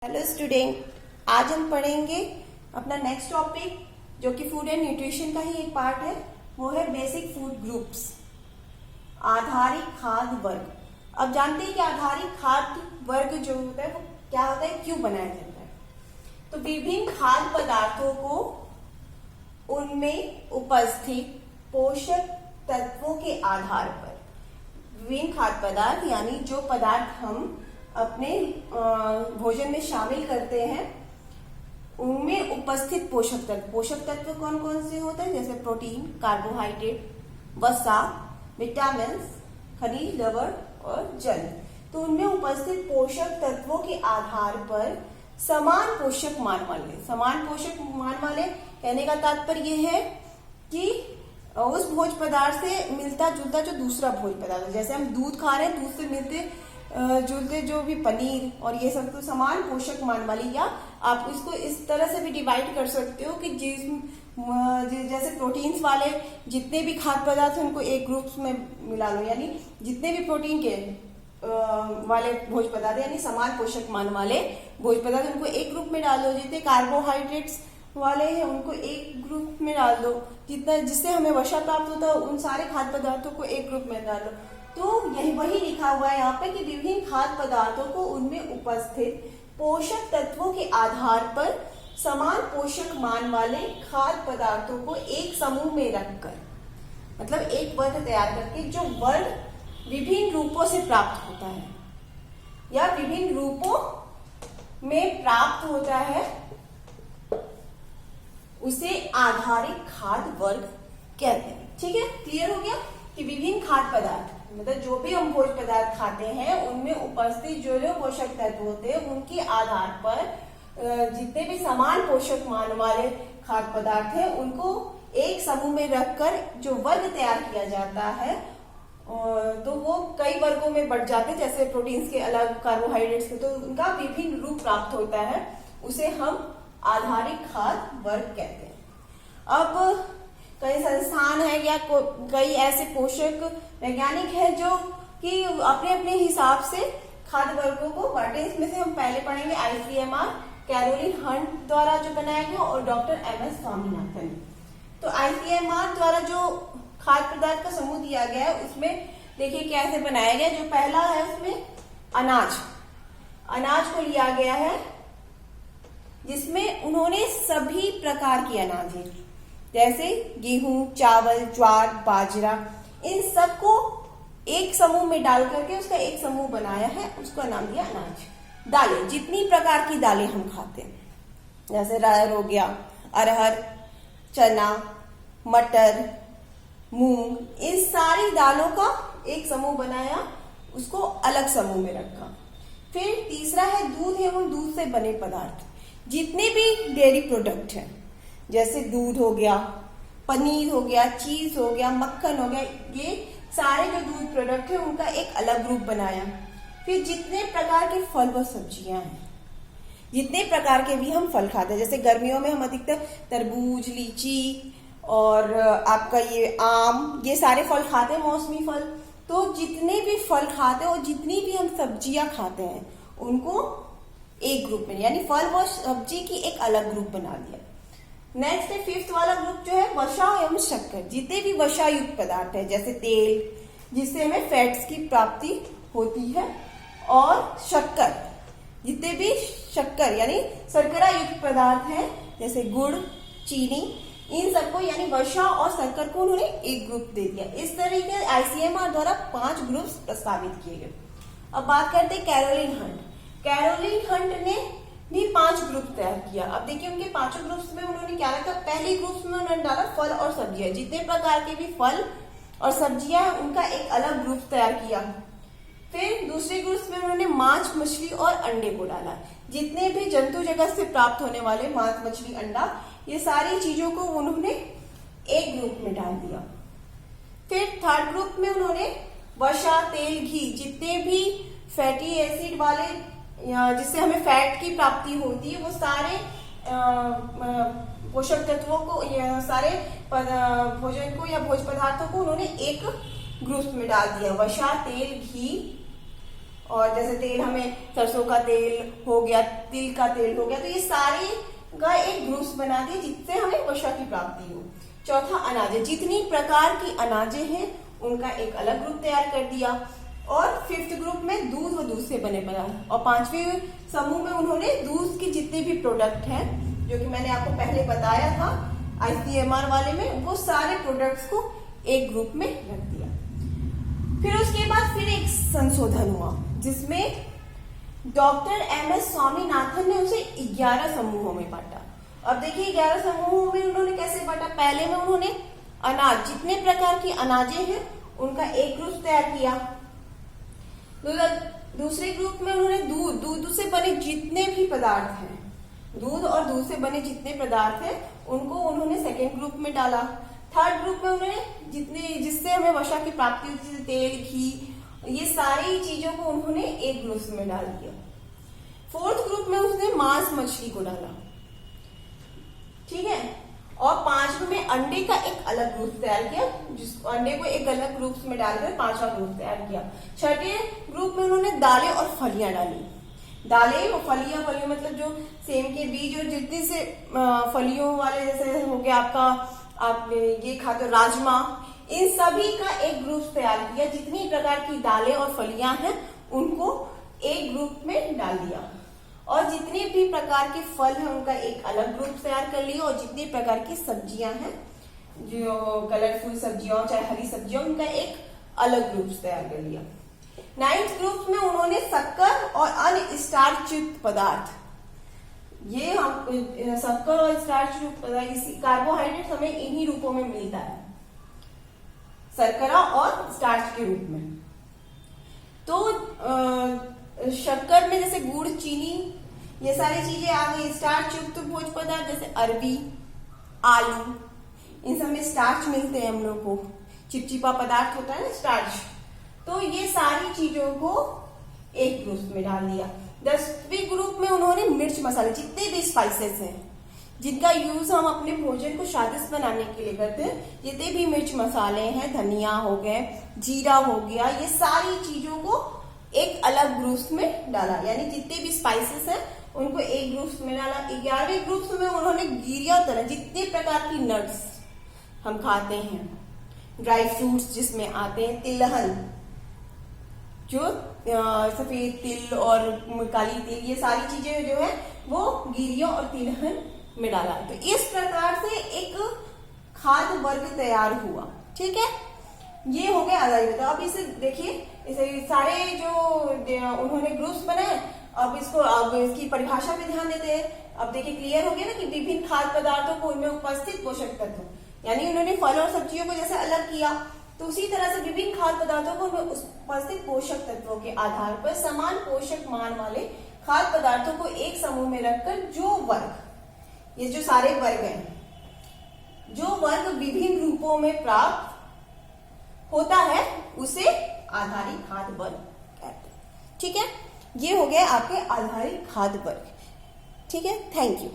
Hello student, आज हम पढ़ेंगे अपना नेक्स्ट टॉपिक जो कि फूड एंड न्यूट्रिशन का ही एक पार्ट है। वो है बेसिक फूड ग्रुप्स, आधारिक खाद्य वर्ग। अब जानते हैं कि आधारिक खाद्य वर्ग जो होता है वो क्या होता है, क्यों बनाया जाता है। तो विभिन्न खाद्य पदार्थों को उनमें उपस्थित पोषक तत्वों के आधार पर, विभिन्न खाद्य पदार्थ यानी जो पदार्थ हम अपने भोजन में शामिल करते हैं उनमें उपस्थित पोषक तत्व कौन कौन से होते हैं, जैसे प्रोटीन, कार्बोहाइड्रेट, वसा, विटामिन, खनिज, लवण और जल। तो उनमें उपस्थित पोषक तत्वों के आधार पर समान पोषक मान वाले कहने का तात्पर्य यह है कि उस भोज्य पदार्थ से मिलता जुलता जो दूसरा भोज्य पदार्थ है, जैसे हम दूध खा रहे हैं, दूध से मिलते जुलते जो भी पनीर और ये सब, तो समान पोषक मान वाली, या आप इसको इस तरह से भी डिवाइड कर सकते हो कि जैसे प्रोटीन्स वाले जितने भी खाद्य पदार्थ हैं उनको एक ग्रुप में मिला लो, यानी जितने भी प्रोटीन के वाले भोज्य पदार्थ यानी समान पोषक मान वाले भोज्य पदार्थ उनको एक ग्रुप में डाल दो। जितने कार्बोहाइड्रेट्स वाले हैं उनको एक ग्रुप में डाल दो, जितना जिससे हमें वसा प्राप्त होता है उन सारे खाद्य पदार्थों को एक ग्रुप में डाल दो। तो यही वही लिखा हुआ है यहाँ पे कि विभिन्न खाद्य पदार्थों को उनमें उपस्थित पोषक तत्वों के आधार पर समान पोषक मान वाले खाद्य पदार्थों को एक समूह में रखकर, मतलब एक वर्ग तैयार करके, जो वर्ग विभिन्न रूपों से प्राप्त होता है या विभिन्न रूपों में प्राप्त होता है, उसे आधारिक खाद्य वर्ग कहते हैं। ठीक है, क्लियर हो गया कि विभिन्न खाद्य पदार्थ मतलब जो भी हम भोज्य पदार्थ खाते हैं उनमें उपस्थित जो जो पोषक तत्व होते हैं उनके आधार पर जितने भी समान पोषक मान वाले खाद्य पदार्थ हैं उनको एक समूह में रखकर जो वर्ग तैयार किया जाता है, तो वो कई वर्गों में बढ़ जाते हैं, जैसे प्रोटीन्स के अलग, कार्बोहाइड्रेट्स के, तो उनका विभिन्न रूप प्राप्त होता है, उसे हम आधारिक खाद्य वर्ग कहते हैं। अब कई संस्थान है या कई ऐसे पोषक वैज्ञानिक हैं जो कि अपने अपने हिसाब से खाद्य वर्गों को बांटे। इसमें से हम पहले पढ़ेंगे ICMR, कैरोलिन हंट द्वारा जो बनाया गया, और डॉक्टर MS स्वामीनाथन। तो ICMR द्वारा जो खाद्य पदार्थ का समूह दिया गया है उसमें देखिए कैसे बनाया गया। जो पहला है उसमें अनाज को लिया गया है, जिसमें उन्होंने सभी प्रकार के अनाज हैं, जैसे गेहूं, चावल, ज्वार, बाजरा, इन सबको एक समूह में डाल करके उसका एक समूह बनाया है, उसका नाम दिया अनाज। दालें, जितनी प्रकार की दालें हम खाते हैं, जैसे रायर हो गया, अरहर, चना, मटर, मूंग, इन सारी दालों का एक समूह बनाया, उसको अलग समूह में रखा। फिर तीसरा है दूध एवं दूध से बने पदार्थ, जितने भी डेयरी प्रोडक्ट हैं, जैसे दूध हो गया, पनीर हो गया, चीज हो गया, मक्खन हो गया, ये सारे जो दूध प्रोडक्ट है उनका एक अलग ग्रुप बनाया। फिर जितने प्रकार के फल व सब्जियां हैं, जितने प्रकार के भी हम फल खाते हैं, जैसे गर्मियों में हम अधिकतर तरबूज, लीची और आपका ये आम, ये सारे फल खाते हैं, मौसमी फल। तो जितने भी फल खाते हैं और जितनी भी हम सब्जियां खाते हैं उनको एक ग्रुप में, यानी फल व सब्जी की एक अलग ग्रुप बना दिया। नेक्स्ट है फिफ्थ वाला ग्रुप जो है वसा एवं शक्कर, जितने भी वसा युक्त पदार्थ है, जैसे तेल जिससे हमें फैट्स की प्राप्ति होती है, और शक्कर, जितने भी शक्कर यानी शर्करा युक्त पदार्थ हैं, जैसे गुड़, चीनी, इन सबको यानी वसा और शक्कर को उन्होंने एक ग्रुप दे दिया। इस तरीके से ICMR द्वारा 5 ग्रुप्स प्रस्तावित किए गए। अब बात करते हैं कैरोलिन हंट ने भी 5 ग्रुप तैयार किया। अब देखिए उनके 5 ग्रुप्स में उन्होंने क्या रखा, पहले ग्रुप्स में उन्होंने डाला फल और सब्जियां, जितने प्रकार के भी फल और सब्जियां हैं उनका एक अलग ग्रुप तैयार किया। फिर दूसरे ग्रुप्स में उन्होंने मांस, मछली और अंडे को डाला, जितने भी जंतु जगत से प्राप्त होने वाले मांस, मछली, अंडा, ये सारी चीजों को उन्होंने एक ग्रुप में डाल दिया। फिर थर्ड ग्रुप में उन्होंने वसा, तेल, घी, जितने भी फैटी एसिड वाले जिससे हमें फैट की प्राप्ति होती है, वो सारे पोषक तत्वों को, सारे भोजन को या भोज्य पदार्थों को उन्होंने एक ग्रुप में डाल दिया, वसा, तेल, घी और जैसे तेल हमें सरसों का तेल हो गया, तिल का तेल हो गया, तो ये सारे का एक ग्रुप्स बना दिए जिससे हमें वसा की प्राप्ति हो। चौथा अनाजें, जितनी प्रकार की अनाजें हैं उनका एक अलग ग्रुप तैयार कर दिया। और फिफ्थ ग्रुप में दूध और दूध से बने पदार्थ, और पांचवें समूह में उन्होंने दूध के जितने भी प्रोडक्ट हैं जो कि मैंने आपको पहले बताया था ICMR वाले में, वो सारे प्रोडक्ट्स को एक ग्रुप में रख दिया। फिर उसके बाद फिर एक संशोधन हुआ जिसमें डॉक्टर MS स्वामीनाथन ने उसे 11 समूहों में बांटा। अब देखिए 11 समूहों में उन्होंने कैसे बांटा। पहले में उन्होंने अनाज, जितने प्रकार की अनाजें हैं उनका एक ग्रुप तैयार किया। दूसरे ग्रुप में उन्होंने दूध से बने जितने भी पदार्थ हैं, दूध और दूध से बने जितने पदार्थ हैं उनको उन्होंने सेकेंड ग्रुप में डाला। थर्ड ग्रुप में उन्होंने जिससे हमें वसा की प्राप्ति होती है, जैसे तेल, घी, ये सारी चीजों को उन्होंने एक ग्रुप में डाल दिया। फोर्थ ग्रुप में उसने मांस मछली को डाला, ठीक है। और पांचवें में अंडे का एक अलग ग्रुप तैयार किया, जिस अंडे को एक अलग ग्रुप में डालकर पांचवा ग्रुप तैयार किया। छठे ग्रुप में उन्होंने दालें और फलियां डाली। दालें और फलियां मतलब जो सेम के बीज और जितनी से फलियों वाले, जैसे हो गया आपका, आप ये खाते हो राजमा, इन सभी का एक ग्रुप तैयार किया। जितनी प्रकार की दालें और फलियां हैं उनको एक ग्रुप में डाल दिया। और जितने भी प्रकार के फल हैं उनका एक अलग ग्रुप तैयार कर लिया। और जितनी प्रकार की सब्जियां हैं, जो कलरफुल सब्जियां चाहे हरी सब्जियां, उनका एक अलग ग्रुप तैयार कर लिया। 9th ग्रुप में उन्होंने शक्कर और अन्य स्टार्च युक्त पदार्थ, ये हम शक्कर और स्टार्च युक्त पदार्थ, इसी कार्बोहाइड्रेट हमें इन्हीं रूपों में मिलता है, शर्करा और स्टार्च के रूप में। तो शक्कर में जैसे गुड़, चीनी, ये सारी चीजें आ गई। स्टार्च युक्त भोज्य पदार्थ जैसे अरबी, आलू, इन सब में स्टार्च मिलते हैं हम लोग को, चिपचिपा पदार्थ होता है ना स्टार्च। तो ये सारी चीजों को एक ग्रुप में डाल दिया। 10वें ग्रुप में उन्होंने मिर्च मसाले, जितने भी स्पाइसेस हैं जिनका यूज हम अपने भोजन को स्वादिष्ट बनाने के लिए करते हैं, जितने भी मिर्च मसाले हैं, धनिया हो गए, जीरा हो गया, ये सारी चीजों को एक अलग ग्रुप में डाला। यानी जितने भी स्पाइसेस हैं उनको एक ग्रुप में डाला। 11वें ग्रुप में उन्होंने गिरिया तरह जितने प्रकार की नट्स हम खाते हैं, ड्राई फ्रूट्स जिसमें आते हैं, तिलहन, जो सफेद तिल और काली तिल, ये सारी चीजें जो है वो गिरियों और तिलहन में डाला। तो इस प्रकार से एक खाद्य वर्ग तैयार हुआ, ठीक है। ये हो गया आधारित। तो अब इसे देखिए, इसे सारे जो उन्होंने ग्रुप्स बनाए, अब इसकी परिभाषा पे ध्यान देते हैं। अब देखिए क्लियर हो गया ना कि विभिन्न खाद्य पदार्थों को उनमें उपस्थित पोषक तत्व, यानी उन्होंने फल और सब्जियों को जैसे अलग किया, तो उसी तरह से विभिन्न खाद्य पदार्थों को उनमें उपस्थित पोषक तत्वों के आधार पर समान पोषक मान वाले खाद्य पदार्थों को एक समूह में रखकर जो वर्ग, ये जो सारे वर्ग हैं, जो वर्ग विभिन्न रूपों में प्राप्त होता है उसे आधारित खाद्य वर्ग कहते हैं, ठीक है। ये हो गए आपके आधारित खाद्य वर्ग, ठीक है। Thank you.